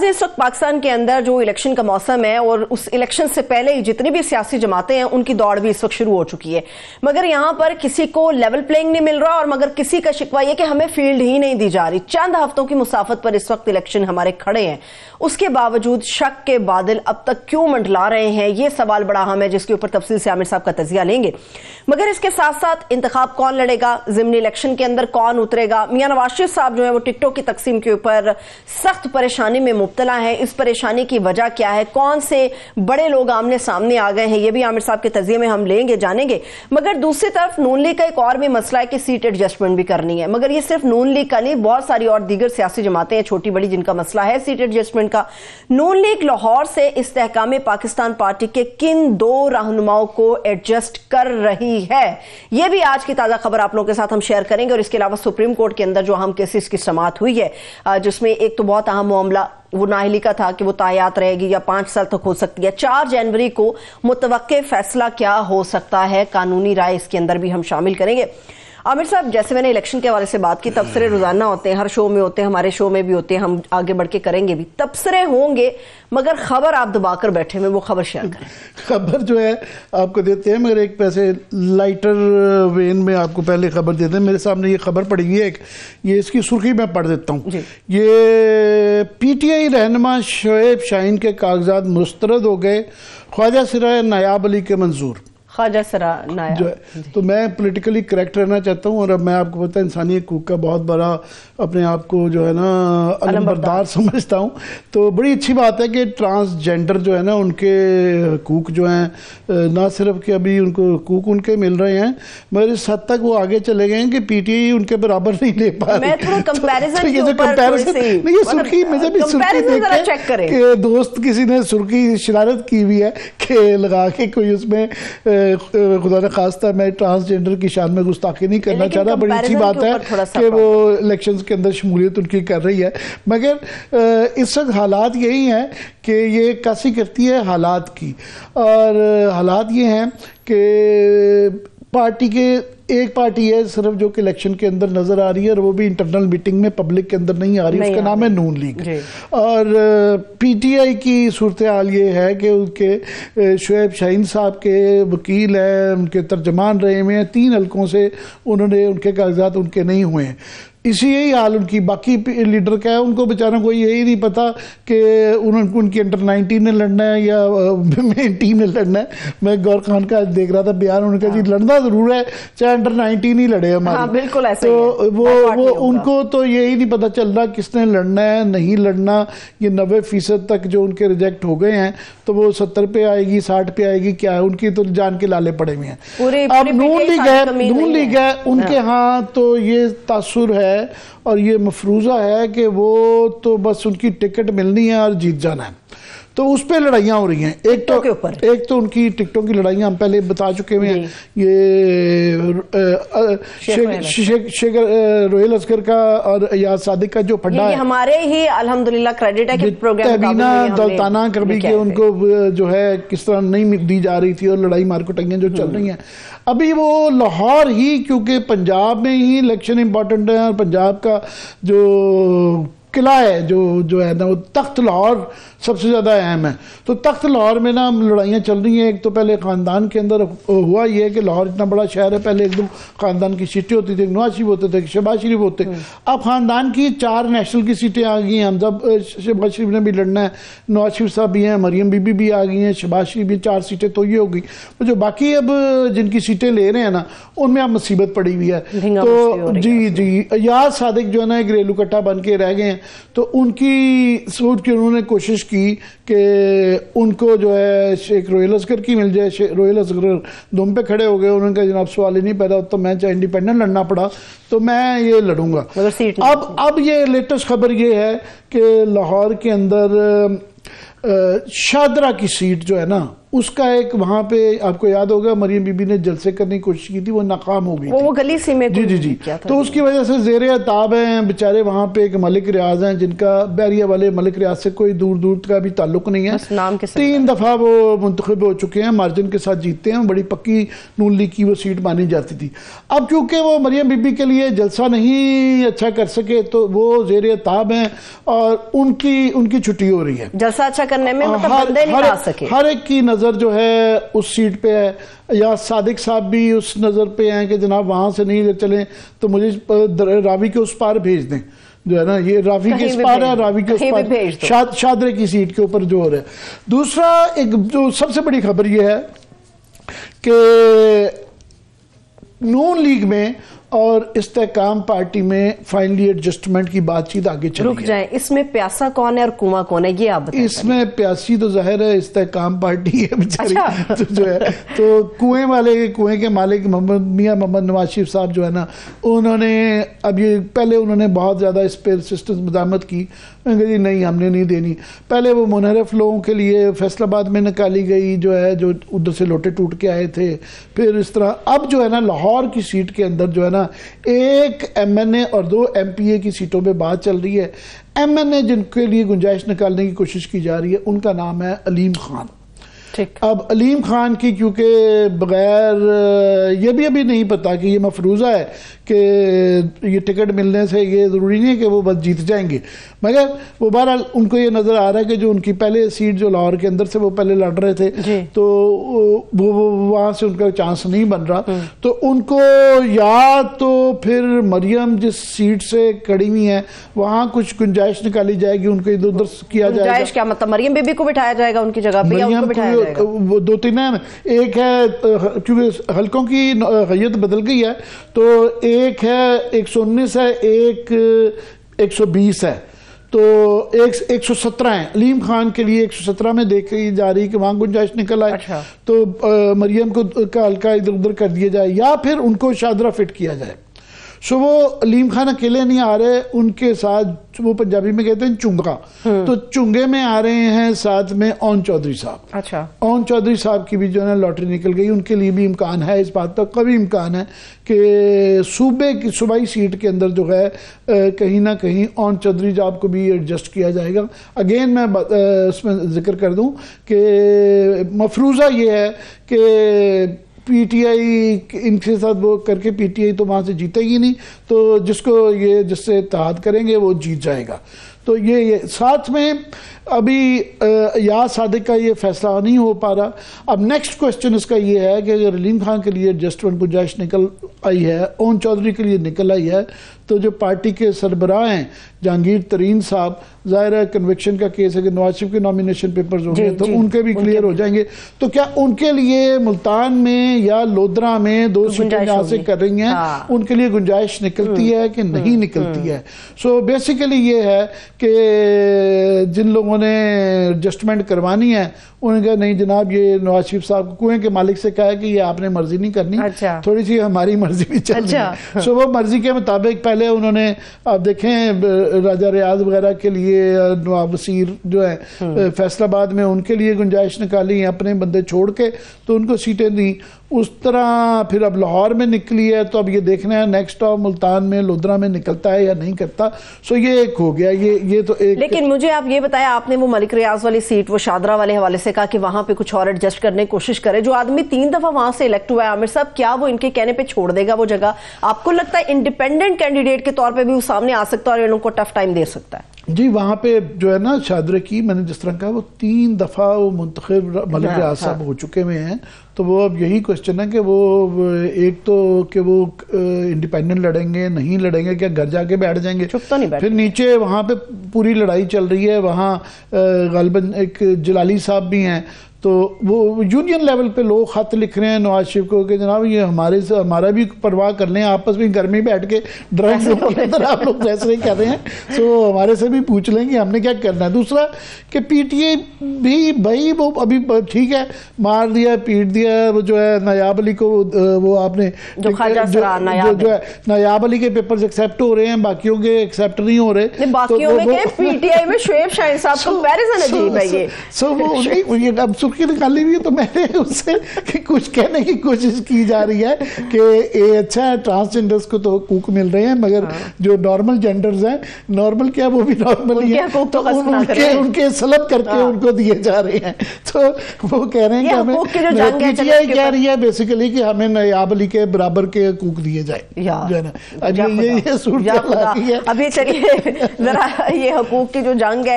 اس وقت پاکستان کے اندر جو الیکشن کا موسم ہے اور اس الیکشن سے پہلے جتنی بھی سیاسی جماعتیں ہیں ان کی دوڑ بھی اس وقت شروع ہو چکی ہے، مگر یہاں پر کسی کو لیول پلینگ نہیں مل رہا، اور مگر کسی کا شکوہ یہ کہ ہمیں فیلڈ ہی نہیں دی جا رہی۔ چند ہفتوں کی مسافت پر اس وقت الیکشن ہمارے کھڑے ہیں، اس کے باوجود شک کے بادل اب تک کیوں منڈلا رہے ہیں، یہ سوال بڑا اہم ہے جس کے اوپر تفصیل سے عامر صاحب کا تجزیہ لیں گے۔ مگر اس کے ساتھ ساتھ انتخاب کون لڑے گا، ضمنی الیکشن کے اندر کون اترے گا، میاں نواز شریف صاحب جو ہے وہ ٹک ٹاک کی تقسیم کے اوپر سخت پریشانی میں مبتلا ہے، اس پریشانی کی وجہ کیا ہے، کون سے بڑے لوگ آمنے سامنے آ گئے ہیں، یہ بھی عامر صاحب کے تجزیے میں ہم لیں گے، جانیں گے۔ مگر دوسری طرف نون لیگ کا ایک اور بھی مسئلہ ہے کہ سیٹ ایڈجسٹمنٹ بھی کرنی ہے، مگر یہ صرف نون لیگ کا نہیں، بہت ساری اور دیگر سیاسی جماعتیں ہیں چھوٹی بڑی جن کا مسئلہ ہے سیٹ ایڈجسٹمنٹ کا۔ نون لیگ لاہور سے استحکام پاکستان پارٹی کے کن دو رہنماؤں کو ایڈجسٹ کر رہی ہے، یہ بھی آج کی تازہ خبر آپ لوگوں کے ساتھ ہم شیئر کریں گے۔ اور اس کے علاوہ سپریم کورٹ کے اندر جو اہم کیسز کی سماعت ہوئی ہے، جس میں ایک تو بہت اہم معاملہ وہ نااہلی کا تھا کہ وہ تاحیات رہے گی یا 5 سال تک ہو سکتی ہے۔ 4 جنوری کو متوقع فیصلہ کیا ہو سکتا ہے، قانونی رائے اس کے اندر بھی ہم شامل کریں گے۔ عامر صاحب، جیسے میں نے الیکشن کے حوالے سے بات کی، تبصرے روزانہ ہوتے ہیں، ہر شو میں ہوتے ہیں، ہمارے شو میں بھی ہوتے ہیں، ہم آگے بڑھ کے کریں گے بھی، تبصرے ہوں گے، مگر خبر آپ دبا کر بیٹھے ہوئے، وہ خبر شیئر کریں۔ خبر جو ہے آپ کو دیتے ہیں، مگر ایک پیسے لائٹر وین میں آپ کو پہلے خبر دیتے ہیں۔ میرے سامنے یہ خبر پڑی ہوئی ہے، یہ اس کی سرخی میں پڑھ دیتا ہوں۔ یہ پی ٹی آئی رہنما شعیب شاہین کے کاغذات مسترد ہو گئے، خواجہ سرائے نایاب علی کے منظور۔ خواجہ سرا نایاب جو ہے تو میں پولیٹیکلی کریکٹ رہنا چاہتا ہوں، اور اب میں آپ کو پتہ ہے انسانی حقوق کا بہت بڑا اپنے آپ کو جو ہے نا علمبردار سمجھتا ہوں، تو بڑی اچھی بات ہے کہ ٹرانسجینڈر جو ہے نا ان کے حقوق جو ہیں، نہ صرف کہ ابھی ان کو حقوق ان کے مل رہے ہیں، مگر اس حد تک وہ آگے چلے گئے ہیں کہ پی ٹی آئی ان کے برابر نہیں لے پا رہی۔ میں تھوڑا کمپیریزن یہ سرخی مجھے بھی سرخی دیکھ کے کہ دوست کسی نے سرخی شرارت کی ہوئی ہے کہ لگا کے کوئی اس میں خدا نہ خواستہ میں ٹرانسجینڈر کی شان میں گستاخی نہیں کرنا چاہ رہا، بڑی اچھی بات ہے کہ وہ الیکشنز کے اندر شمولیت ان کی کر رہی ہے، مگر اس وقت حالات یہی ہیں کہ یہ کیسی کرتی ہے حالات کی، اور حالات یہ ہیں کہ پارٹی کے ایک پارٹی ہے صرف جو کہ الیکشن کے اندر نظر آ رہی ہے، اور وہ بھی انٹرنل میٹنگ میں پبلک کے اندر نہیں آ رہی، اس کا نام ہے نون لیگ۔ اور پی ٹی آئی کی صورتحال یہ ہے کہ ان کے شعیب شاہین صاحب کے وکیل ہیں، ان کے ترجمان رہے ہوئے ہیں، 3 حلقوں سے انہوں نے ان کے کاغذات ان کے نہیں ہوئے ہیں۔ اسی یہی حال ان کی باقی لیڈر کا ہے، ان کو بیچاروں کو یہی نہیں پتا کہ ان کی انٹر 19 نے لڑنا ہے یا مین ٹیم نے لڑنا ہے۔ میں گور خان کا دیکھ رہا تھا بیان، انہوں نے کہا جی لڑنا ضرور ہے، چاہے انٹر 19 ہی لڑے ہمارے، بالکل ایسا تو وہ ان کو تو یہی نہیں پتا چل رہا کس نے لڑنا ہے نہیں لڑنا۔ یہ 90% تک جو ان کے ریجیکٹ ہو گئے ہیں، تو وہ 70 پہ آئے گی 60 پہ آئے گی، کیا ہے ان کی تو جان کے لالے پڑے ہوئے ہیں۔ اب نون لیگ ہے ان کے ہاں تو یہ تاثر ہے اور یہ مفروضہ ہے کہ وہ تو بس ان کی ٹکٹ ملنی ہے اور جیت جانا ہے، تو اس پہ لڑائیاں ہو رہی ہیں۔ ایک تو ان کی ٹکٹوں کی لڑائیاں ہم پہلے بتا چکے ہوئے ہیں، یہ روہیل اصغر کا اور ایاز صادق کا جو پھڈا ہے، ہمارے ہی الحمدللہ کریڈٹ ہے کہ پروگرام تہبینہ دولتانہ کبھی کہ ان کو جو ہے کس طرح نہیں دی جا رہی تھی، اور لڑائی مارکٹائیاں جو چل رہی ہیں ابھی وہ لاہور ہی، کیونکہ پنجاب میں ہی الیکشن امپورٹنٹ ہے، اور پنجاب کا جو قلعہ ہے جو ہے نا وہ تخت لاہور سب سے زیادہ اہم ہے، تو تخت لاہور میں نا لڑائیاں چل رہی ہیں۔ ایک تو پہلے خاندان کے اندر ہوا یہ کہ لاہور اتنا بڑا شہر ہے، پہلے ایک دو خاندان کی سیٹیں ہوتی تھی، نواز شریف ہوتے تھے، شہباز شریف ہوتے، اب خاندان کی 4 نیشنل کی سیٹیں آ گئی ہیں، شہباز شریف نے بھی لڑنا ہے، نواز شریف صاحب بھی ہیں، مریم بی بی بھی آ گئی ہیں، شہباز شریف بھی 4 سیٹیں تو یہ ہوگی، جو باقی اب جن کی سیٹیں لے رہے ہیں نا ان میں اب مصیبت پڑی ہوئی ہے۔ تو جی ایاز صادق جو ہے نا گھریلو کٹھا بن کے رہ گئے ہیں، تو ان کی سوٹ کی انہوں نے کوشش کی کہ ان کو جو ہے شیخ روہیل اصغر کی مل جائے، روہیل اصغر دم پہ کھڑے ہو گئے، انہوں نے کہا جناب سوال ہی نہیں پیدا ہوتا، میں چاہے انڈیپینڈنٹ لڑنا پڑا تو میں یہ لڑوں گا۔ اب یہ لیٹسٹ خبر یہ ہے کہ لاہور کے اندر شادرہ کی سیٹ جو ہے نا اس کا ایک وہاں پہ آپ کو یاد ہوگا مریم بی بی نے جلسے کرنے کی کوشش کی تھی, وہ ناکام ہو گئی وہ گلی سی میں جی تو اس کی وجہ سے زیر عتاب ہیں بیچارے وہاں پہ ایک ملک ریاض ہیں جن کا بحریہ والے ملک ریاض سے کوئی دور دور کا بھی تعلق نہیں ہے, 3 دفعہ وہ منتخب ہو چکے ہیں, مارجن کے ساتھ جیتے ہیں, بڑی پکی نون لیگ کی وہ سیٹ مانی جاتی تھی. اب چونکہ وہ مریم بی بی کے لیے جلسہ نہیں اچھا کر سکے تو وہ زیر عتاب ہیں اور ان کی چھٹی ہو رہی ہے. جلسہ اچھا کرنے میں بندے نہیں آ سکے, ہر ایک کی نظر جو ہے اس سیٹ پہ ہے, یا صادق صاحب بھی اس نظر پہ ہیں کہ جناب وہاں سے نہیں چلیں تو مجھے راوی کے اس پار بھیج دیں, جو ہے نا یہ راوی کے اس پار ہے, راوی کے اس پار شادرے کی سیٹ کے اوپر جو ہو رہا ہے. دوسرا ایک جو سب سے بڑی خبر یہ ہے کہ نون لیگ میں اور استحکام پارٹی میں فائنلی ایڈجسٹمنٹ کی بات چیت آگے چلی ہے. رک جائیں, اس میں پیاسا کون ہے اور کنواں کون ہے یہ آپ بتائیں. اس میں پیاسی تو ظاہر ہے استحکام پارٹی ہے بیچاری جو ہے, تو کنویں کے مالک میاں محمد نواز شریف صاحب جو ہے نا انہوں نے اب یہ پہلے انہوں نے بہت زیادہ اس پہ مزاحمت کی, جی نہیں ہم نے نہیں دینی. پہلے وہ منحرف لوگوں کے لیے فیصل آباد میں نکالی گئی جو ہے جو ادھر سے لوٹے ٹوٹ کے آئے تھے, پھر اس طرح اب جو ہے نا لاہور کی سیٹ کے اندر جو ہے نا ایک ایم این اے اور 2 ایم پی اے کی سیٹوں پہ بات چل رہی ہے. ایم این اے جن کے لیے گنجائش نکالنے کی کوشش کی جا رہی ہے ان کا نام ہے علیم خان. اب علیم خان کی کیونکہ بغیر یہ بھی ابھی نہیں پتا کہ یہ مفروضہ ہے کہ یہ ٹکٹ ملنے سے یہ ضروری نہیں ہے کہ وہ بس جیت جائیں گے, مگر وہ بہرحال ان کو یہ نظر آ رہا ہے کہ جو ان کی پہلے سیٹ جو لاہور کے اندر سے وہ پہلے لڑ رہے تھے تو وہ وہاں سے ان کا چانس نہیں بن رہا, تو ان کو یا تو پھر مریم جس سیٹ سے کڑی ہوئی ہیں وہاں کچھ گنجائش نکالی جائے گی, ان کو ادھر ادھر کیا جائے گا. گنجائش کیا مطلب مریم بی بی کو بٹھایا جائے گا ان کی جگہ پہ, یا ان کو بٹھایا جائے گا؟ وہ 2-3 ہیں, ایک ہے کیونکہ حلقوں کی غیت بدل گئی ہے تو ایک ہے 119 ہے, ایک 120 ہے, تو 117 ہیں. علیم خان کے لیے 117 میں دیکھی جا رہی کہ وہاں گنجائش نکل آئے تو مریم کو کا حلقہ ادھر ادھر کر دیا جائے یا پھر ان کو شادرہ فٹ کیا جائے. سو وہ علیم خان اکیلے نہیں آ رہے, ان کے ساتھ وہ پنجابی میں کہتے ہیں چنگا, تو چنگے میں آ رہے ہیں ساتھ میں اون چودھری صاحب. اچھا, اون چودھری صاحب کی بھی جو ہے نا لاٹری نکل گئی, ان کے لیے بھی امکان ہے, اس بات کا قوی امکان ہے کہ صوبے کی صوبائی سیٹ کے اندر جو ہے کہیں نہ کہیں اون چودھری صاحب کو بھی ایڈجسٹ کیا جائے گا. اگین میں اس میں ذکر کر دوں کہ مفروضہ یہ ہے کہ پی ٹی آئی ان کے ساتھ وہ کر کے پی ٹی آئی تو وہاں سے جیتے گی نہیں, تو جس سے اتحاد کریں گے وہ جیت جائے گا. تو یہ ساتھ میں ابھی یا صادق کا یہ فیصلہ نہیں ہو پا رہا. اب نیکسٹ کوسچن اس کا یہ ہے کہ اگر علیم خان کے لیے ایڈجسٹمنٹ گنجائش نکل آئی ہے, اون چودھری کے لیے نکل آئی ہے, تو جو پارٹی کے سربراہ ہیں جہانگیر ترین صاحب, ظاہر ہے کنوکشن کا کیس ہے کہ نواز شریف کے نامینیشن پیپرز ہوں گے تو ان کے بھی کلیئر ہو جائیں گے, تو کیا ان کے لیے ملتان میں یا لودرا میں 2 سیٹیں جہاں سے کر رہی ہیں ان کے لیے گنجائش نکلتی ہے کہ نہیں نکلتی ہے. سو بیسیکلی یہ ہے کہ جن لوگوں نے ایڈجسٹمنٹ کروانی ہے انہوں نے کہا نہیں جناب یہ نواز شریف صاحب کو کنویں کے مالک سے کہا ہے کہ یہ آپ نے مرضی نہیں کرنی, تھوڑی سی ہماری مرضی بھی چل رہی ہے. سو وہ مرضی کے مطابق پہلے انہوں نے آپ دیکھیں راجہ ریاض وغیرہ کے لیے نواب وزیر جو ہے فیصل آباد میں ان کے لیے گنجائش نکالی, اپنے بندے چھوڑ کے تو ان کو سیٹیں دیں. اس طرح پھر اب لاہور میں نکلی ہے تو اب یہ دیکھنا ہے نیکسٹ آف ملتان میں لودرا میں نکلتا ہے یا نہیں کرتا. سو یہ ایک ہو گیا, یہ تو ایک. لیکن مجھے آپ یہ بتایا, آپ نے وہ ملک ریاض والی سیٹ وہ شادرہ والے حوالے سے کہا کہ وہاں پہ کچھ اور ایڈجسٹ کرنے کی کوشش کرے, جو آدمی 3 دفعہ وہاں سے الیکٹ ہوا ہے عامر صاحب, کیا وہ ان کے کہنے پہ چھوڑ دے گا وہ جگہ؟ آپ کو لگتا ہے انڈیپینڈنٹ کینڈیڈیٹ کے طور پہ بھی وہ سامنے آ سکتا ہے اور ان کو ٹف ٹائم دے سکتا ہے؟ جی وہاں پہ جو ہے نا شادرہ کی میں نے جس طرح کہا وہ 3 دفعہ وہ منتخب ملک ریاض صاحب ہو چکے ہوئے ہیں, تو وہ اب یہی کوشچن ہے کہ وہ ایک تو کہ وہ انڈیپینڈنٹ لڑیں گے نہیں لڑیں گے, کیا گھر جا کے بیٹھ جائیں گے, چپ تو نہیں بیٹھ. پھر نیچے وہاں پہ پوری لڑائی چل رہی ہے, وہاں غالباً ایک جلالی صاحب بھی ہیں, تو وہ یونین لیول پہ لوگ خط لکھ رہے ہیں نواز شریف کو کہ جناب یہ ہمارا بھی پرواہ کر لیں, آپس میں گھر میں بیٹھ کے ڈرائنگ روم کے اندر آپ لوگ فیصلے کر رہے ہیں, سو ہمارے سے بھی پوچھ لیں کہ ہم نے کیا کرنا ہے. دوسرا کہ پی ٹی اے بھی بھائی وہ ابھی ٹھیک ہے مار دیا پیٹ دیا, وہ جو ہے نایاب علی کو وہ آپ نے جو ہے نایاب علی کے پیپرز ایکسیپٹ ہو رہے ہیں, باقیوں کے ایکسیپٹ نہیں ہو رہے, باقیوں میں کہ پی ٹی آئی میں شعیب شاہین صاحب کمپیریزن عجیب ہے یہ. سو وہ اب سرخی نکالی ہوئی ہے, تو میں نے اس سے کچھ کہنے کی کوشش کی جا رہی ہے کہ یہ اچھا ہے ٹرانسجینڈرز کو تو حقوق مل رہے ہیں, مگر جو نارمل جینڈرز ہیں, نارمل کیا وہ بھی نارمل ہی ہیں, تو ان کے سلب کر کے ان کو دیے جا رہے ہیں. تو وہ کہہ رہے ہیں کہ ہمیں پی ٹی آئی کہہ رہی ہے بیسیکلی کہ ہمیں نایاب علی کے برابر کے حقوق دیے جائے, جو ہے نا. اب یہ صورت ابھی چلیے ذرا یہ حقوق کی جو جنگ ہے